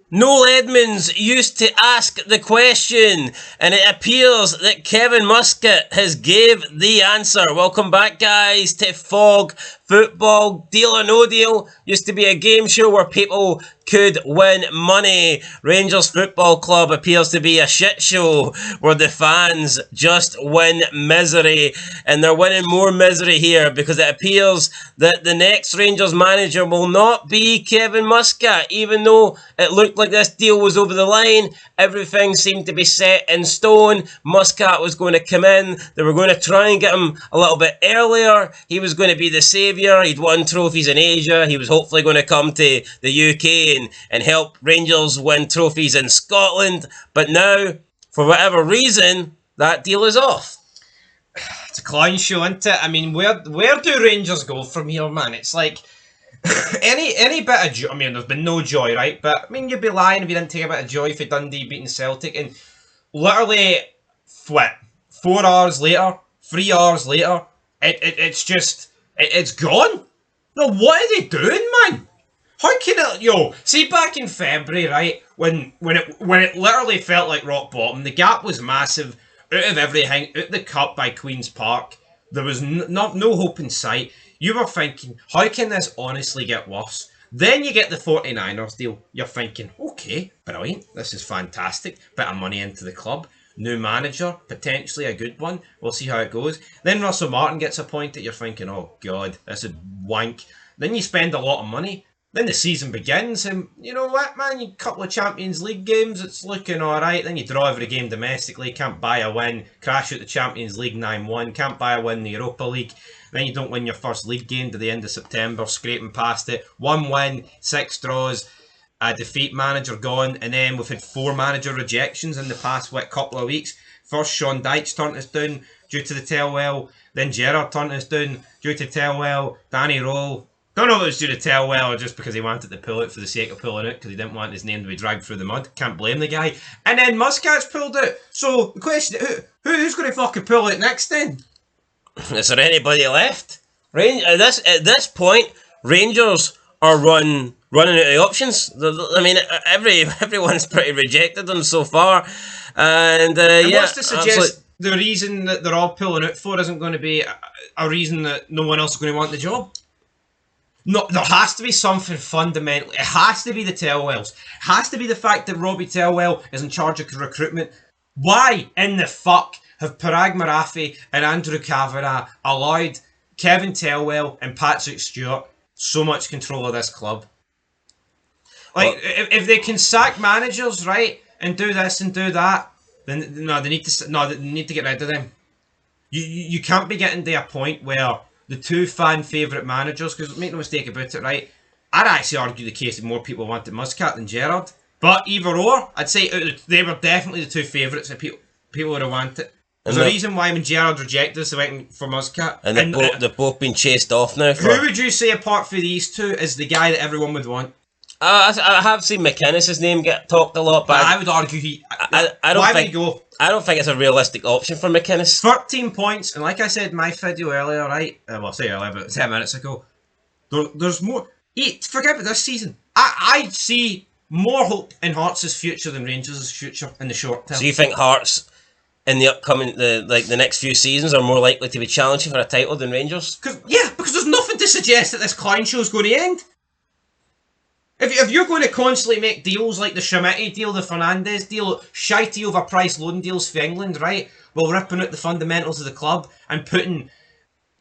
Noel Edmonds used to ask the question, and it appears that Kevin Muscat has gave the answer. Welcome back, guys, to Fog Football. Deal or No Deal used to be a game show where people could win money. Rangers Football Club appears to be a shit show where the fans just win misery, and they're winning more misery here because it appears that the next Rangers manager will not be Kevin Muscat. Even though it looked like this deal was over the line, everything seemed to be set in stone. Muscat was going to come in. They were going to try and get him a little bit earlier. He was going to be the saviour. He'd won trophies in Asia. He was hopefully going to come to the UK and help Rangers win trophies in Scotland. But now, for whatever reason, that deal is off. It's a clown show, isn't it? I mean, where do Rangers go from here, man? It's like any bit of joy. I mean, there's been no joy, right? But I mean, you'd be lying if you didn't take a bit of joy for Dundee beating Celtic. And literally, what, 4 hours later, 3 hours later, it's gone. No, what are they doing, man? How can it, see back in February, right, when it literally felt like rock bottom, the gap was massive, out of everything, out the cup by Queen's Park, there was no hope in sight. You were thinking, how can this honestly get worse? Then you get the 49ers deal, you're thinking, okay, brilliant, this is fantastic, bit of money into the club, new manager, potentially a good one, we'll see how it goes. Then Russell Martin gets appointed, you're thinking, oh god, this is wank. Then you spend a lot of money. Then the season begins, and you know what, man? You couple of Champions League games, it's looking alright. Then you draw every game domestically, can't buy a win, crash out the Champions League 9-1, can't buy a win in the Europa League. Then you don't win your first league game to the end of September, scraping past it. 1 win, 6 draws, a defeat, manager gone, and then we've had 4 manager rejections in the past couple of weeks. First, Sean Dyche turned us down due to the Tellwell. Then Gerrard turned us down due to Tellwell. Danny Rowe. Don't know if it was due to Tellwell or just because he wanted to pull it for the sake of pulling it because he didn't want his name to be dragged through the mud. Can't blame the guy. And then Muscat's pulled it. So the question, who's going to fucking pull it next then? Is there anybody left? At this point, Rangers are running out of options. I mean, everyone's pretty rejected them so far. And what's to suggest the reason that they're all pulling out for isn't going to be a reason that no one else is going to want the job? No, there has to be something fundamental. It has to be the Tellwells. It has to be the fact that Robbie Tellwell is in charge of recruitment. Why in the fuck have Parag Marafi and Andrew Kavanagh allowed Kevin Tellwell and Patrick Stewart so much control of this club? Like, if they can sack managers, right, and do this and do that, then they need to get rid of them. You can't be getting to a point where the 2 fan favourite managers, because make no mistake about it, right? I'd actually argue the case that more people wanted Muscat than Gerrard. But either or, I'd say they were definitely the 2 favourites that people would have wanted. There's a reason why when Gerrard rejected us, they went for Muscat. And they've both been chased off now. Who would you say, apart from these 2, is the guy that everyone would want? I have seen McInnes' name get talked a lot, but I would argue I don't think it's a realistic option for McInnes. 13 points, and like I said in my video earlier, right? Well, I say earlier, but 10 minutes ago. There's more. Forget about this season. I see more hope in Hearts' future than Rangers' future in the short term. So you think Hearts in the upcoming, the next few seasons are more likely to be challenging for a title than Rangers? Because there's nothing to suggest that this clown show is going to end. If you're going to constantly make deals like the Schmidt deal, the Fernandez deal, shitey overpriced loan deals for England, right, while ripping out the fundamentals of the club and putting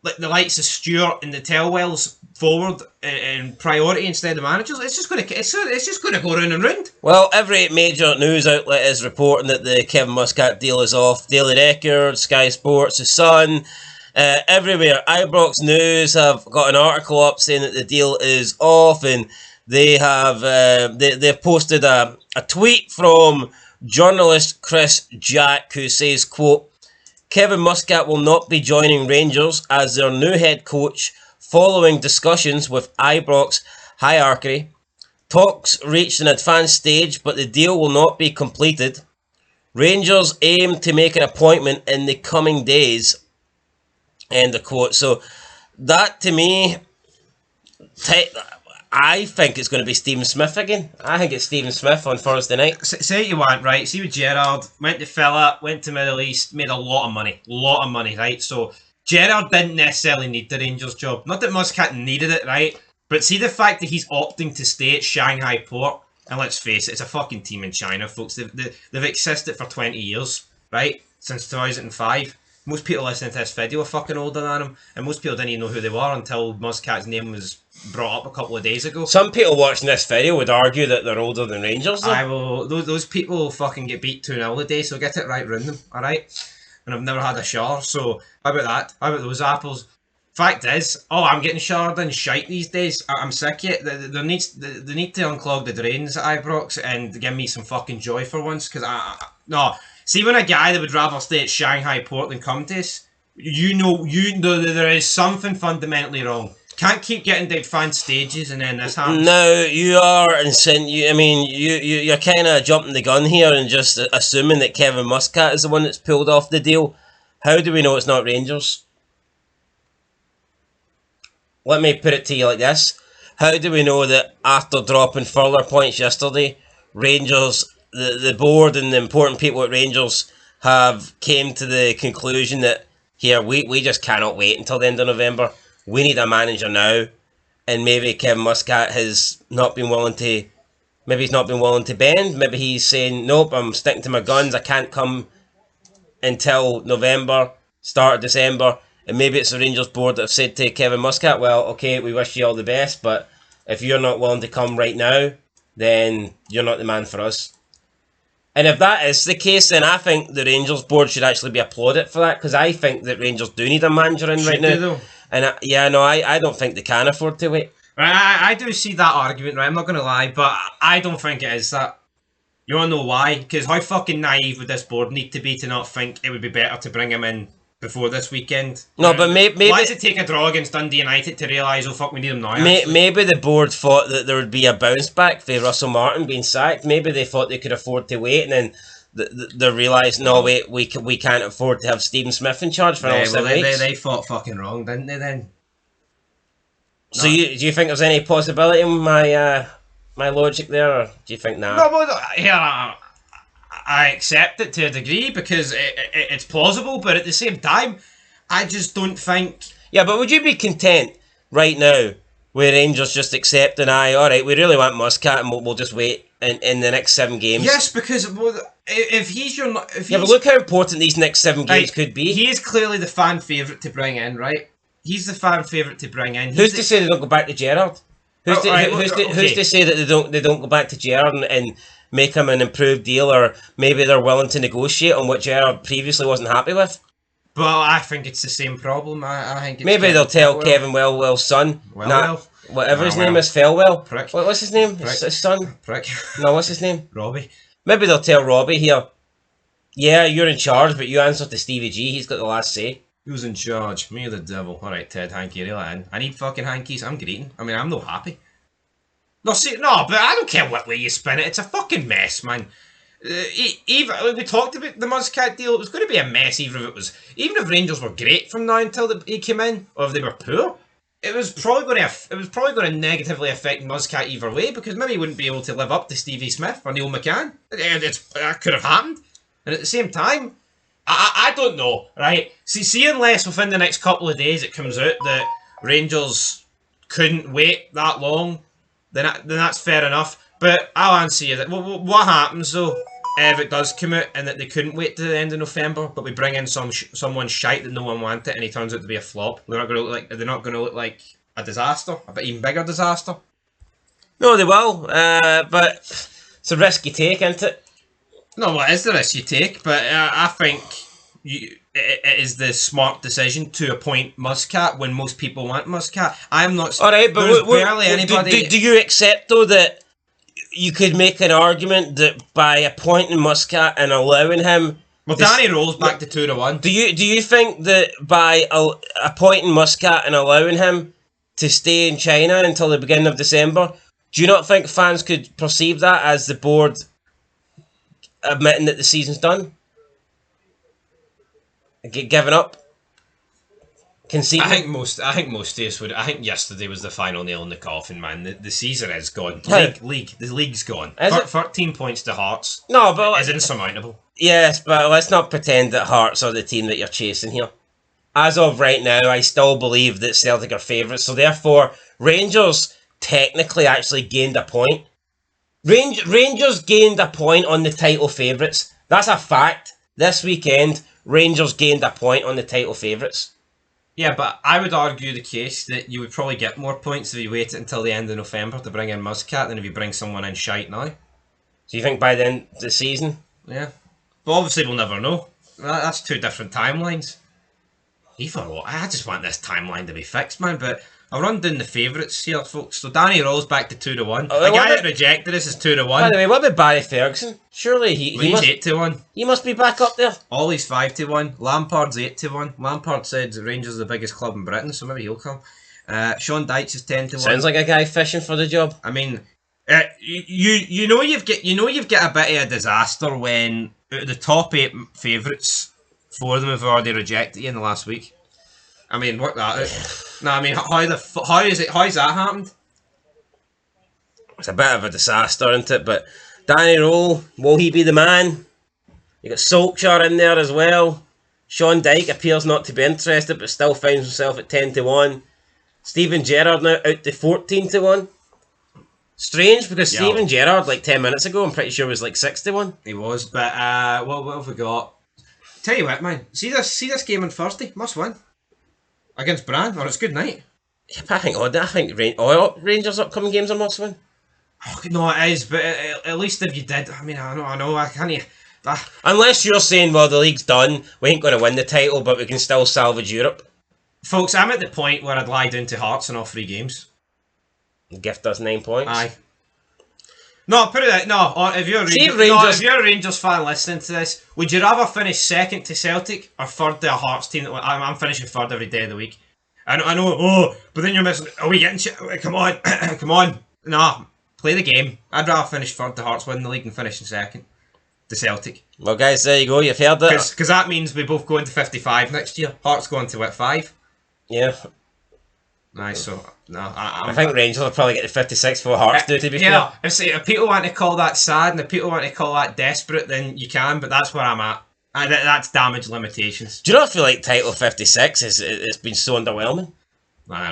like the likes of Stewart and the Tellwells forward in priority instead of managers, it's just going to go round and round. Well, every major news outlet is reporting that the Kevin Muscat deal is off. Daily Record, Sky Sports, The Sun, everywhere. Ibrox News have got an article up saying that the deal is off, and they have they've posted a tweet from journalist Chris Jack, who says, quote, Kevin Muscat will not be joining Rangers as their new head coach following discussions with Ibrox hierarchy. Talks reached an advanced stage, but the deal will not be completed. Rangers aim to make an appointment in the coming days. End of quote. So that to me, I think it's going to be Stephen Smith again. I think it's Stephen Smith on Thursday night. Say what you want, right? See with Gerrard, went to Philip, went to Middle East, made a lot of money, right? So Gerrard didn't necessarily need the Rangers job. Not that Muscat needed it, right? But see the fact that he's opting to stay at Shanghai Port, and let's face it, it's a fucking team in China, folks. They've existed for 20 years, right? Since 2005. Most people listening to this video are fucking older than him, and most people didn't even know who they were until Muscat's name was brought up a couple of days ago. Some people watching this video would argue that they're older than Rangers, though. I will. Those people will fucking get beat 2-0 a day, so get it right round them, alright? And I've never had a shower, so how about that? How about those apples? Fact is, I'm getting showered in shite these days. I'm sick of it. They need to unclog the drains at Ibrox and give me some fucking joy for once, because no. See, when a guy that would rather stay at Shanghai Port than come to us, you know that there is something fundamentally wrong. Can't keep getting to fan stages and then this happens. No, you are you're kind of jumping the gun here and just assuming that Kevin Muscat is the one that's pulled off the deal. How do we know it's not Rangers? Let me put it to you like this. How do we know that after dropping further points yesterday, Rangers, the board and the important people at Rangers have came to the conclusion that here we just cannot wait until the end of November. We need a manager now, and maybe Kevin Muscat has not been willing to. Maybe he's not been willing to bend. Maybe he's saying, nope, I'm sticking to my guns. I can't come until November, start of December. And maybe it's the Rangers board that have said to Kevin Muscat, well, okay, we wish you all the best, but if you're not willing to come right now, then you're not the man for us. And if that is the case, then I think the Rangers board should actually be applauded for that, because I think that Rangers do need a manager in right now. Though. And I don't think they can afford to wait. I do see that argument, right? I'm not going to lie, but I don't think it is that. You want to know why? Because how fucking naive would this board need to be to not think it would be better to bring him in before this weekend? No, but maybe... Why does it take a draw against Dundee United to realise, oh fuck, we need him now? Maybe the board thought that there would be a bounce back for Russell Martin being sacked. Maybe they thought they could afford to wait, and then they realised, no, wait, we can't afford to have Stephen Smith in charge for another 7 weeks. They thought fucking wrong, didn't they then? So do you think there's any possibility in my logic there, or do you think nah? No, well, I accept it to a degree because it's plausible, but at the same time, I just don't think... Yeah, but would you be content right now with Rangers just accepting, alright, we really want Muscat and we'll just wait in the next 7 games? Yes, because if he's your... Yeah, but look how important these next 7 games could be. He is clearly the fan favourite to bring in, right? He's the fan favourite to bring in. Who's to say they don't go back to Gerrard? Who's to say that they don't go back to Gerrard and make him an improved deal, or maybe they're willing to negotiate on what Gerrard previously wasn't happy with? Well, I think it's the same problem. I think it's maybe they'll tell Kevin Wellwell's son, whatever his name is, Felwell. Prick. What's his name? Prick. His son? Prick. No, what's his name? Robbie. Maybe they'll tell Robbie here, yeah, you're in charge, but you answer to Stevie G. He's got the last say. Who's in charge? Me or the devil? Alright, Ted, hanky, reel it in. I need fucking hankies. I'm greeting. I mean, I'm not happy. No, but I don't care what way you spin it. It's a fucking mess, man. Even we talked about the Muscat deal. It was going to be a mess, even if Rangers were great from now until he came in, or if they were poor. It was probably going to negatively affect Muscat either way, because maybe he wouldn't be able to live up to Stevie Smith or Neil McCann. That could have happened. And at the same time, I don't know, right? See, unless within the next couple of days it comes out that Rangers couldn't wait that long, then that's fair enough. But I'll answer you that. What happens though if it does come out and that they couldn't wait to the end of November, but we bring in someone shite that no one wanted and he turns out to be a flop? They're not going to look like a disaster, a bit even bigger disaster. No, they will. But it's a risk you take, isn't it? No, well, it is the risk you take, but I think it is the smart decision to appoint Muscat when most people want Muscat. I'm not... Alright, but barely anybody... Do you accept, though, that you could make an argument that by appointing Muscat and allowing him... Well, Danny rolls back to 2-1. Do you think that by appointing Muscat and allowing him to stay in China until the beginning of December, do you not think fans could perceive that as the board admitting that the season's done? Giving up? conceding. I think most of us would. I think yesterday was the final nail in the coffin, man. The season is gone. The league's gone. 13 points to Hearts. No, but is insurmountable. Yes, but let's not pretend that Hearts are the team that you're chasing here. As of right now, I still believe that Celtic are favourites, so therefore Rangers technically actually gained a point. Rangers gained a point on the title favourites. That's a fact. This weekend, Rangers gained a point on the title favourites. Yeah, but I would argue the case that you would probably get more points if you waited until the end of November to bring in Muscat than if you bring someone in shite now. So you think by the end of the season? Yeah. But obviously we'll never know. That's two different timelines. Either what? I just want this timeline to be fixed, man, but I'll run down the favourites here, folks. So Danny Rolls back to 2-1. The guy that rejected us is 2-1. By the way, what about Barry Ferguson? Surely he's 8-1. He must be back up there. Ollie's 5-1. Lampard's 8-1. Lampard said the Rangers are the biggest club in Britain, so maybe he'll come. Sean Dyche is 10-1. Sounds like a guy fishing for the job. I mean, you know you've got a bit of a disaster when out of the top 8 favourites, 4 of them have already rejected you in the last week. I mean, work that out. No, I mean, how's that happened? It's a bit of a disaster, isn't it? But Danny Rowe, will he be the man? You got Solskjaer in there as well. Sean Dyche appears not to be interested, but still finds himself at 10-1. Steven Gerrard now out to 14-1. Strange, because Steven Gerrard, like 10 minutes ago, I'm pretty sure was like 6-1. He was, but what have we got? Tell you what, man. See this game on Thursday. Must win. Against Brann, or it's good night. Yeah, but I think Rangers' upcoming games are must win. Oh, no, it is, but at least if you did, I mean, I know, I can't. Unless you're saying, well, the league's done, we ain't going to win the title, but we can still salvage Europe. Folks, I'm at the point where I'd lie down to Hearts in all 3 games. Gift us 9 points. Aye. No, put it out. No, if you're a Rangers fan listening to this, would you rather finish second to Celtic or third to a Hearts team? I'm finishing third every day of the week. I know. But then you're missing. Are we getting shit? Come on, come on. Nah, play the game. I'd rather finish third to Hearts, win the league, and finish in second to Celtic. Well, guys, there you go. You've heard it. Because that means we both go into 55 next year. Hearts going to 5. Yeah. Nice. So no, I think Rangers will probably get to 56 for Hearts do, to be fair. If people want to call that sad and if people want to call that desperate, then you can, but that's where I'm at. That's damage limitations. Do you not feel like title 56 it's been so underwhelming?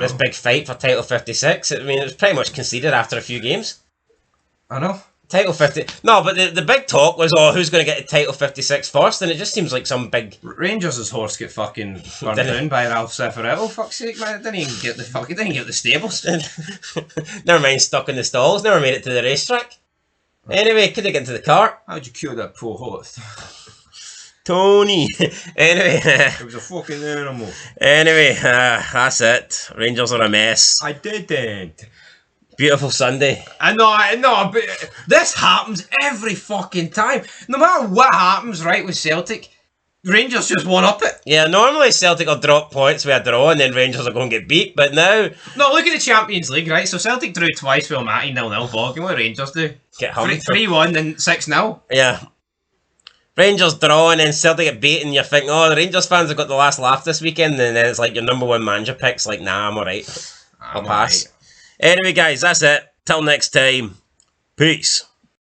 This big fight for title 56. I mean, it was pretty much conceded after a few games. I know. Title 50. No, but the big talk was, who's going to get to title 56 first? And it just seems like some big... Rangers' horse get fucking burned down by Ralph Seferetto. Fuck's sake, man. It didn't even get the stables. Never mind stuck in the stalls. Never made it to the racetrack. Anyway, couldn't get into the car. How'd you cure that poor horse? Tony. Anyway. It was a fucking animal. Anyway, that's it. Rangers are a mess. I didn't. Beautiful Sunday. I know, but this happens every fucking time. No matter what happens, right, with Celtic, Rangers just one up it. Yeah, normally Celtic will drop points with a draw and then Rangers will go and get beat, but now... No, look at the Champions League, right? So Celtic drew twice with Almaty 0-0 ball. What Rangers do? Get hummed. 3-1 and 6-0. Yeah. Rangers draw and then Celtic get beat and you think, the Rangers fans have got the last laugh this weekend, and then it's like your number 1 manager pick's like, nah, I'm alright. I'll pass. Anyway, guys, that's it. Till next time. Peace.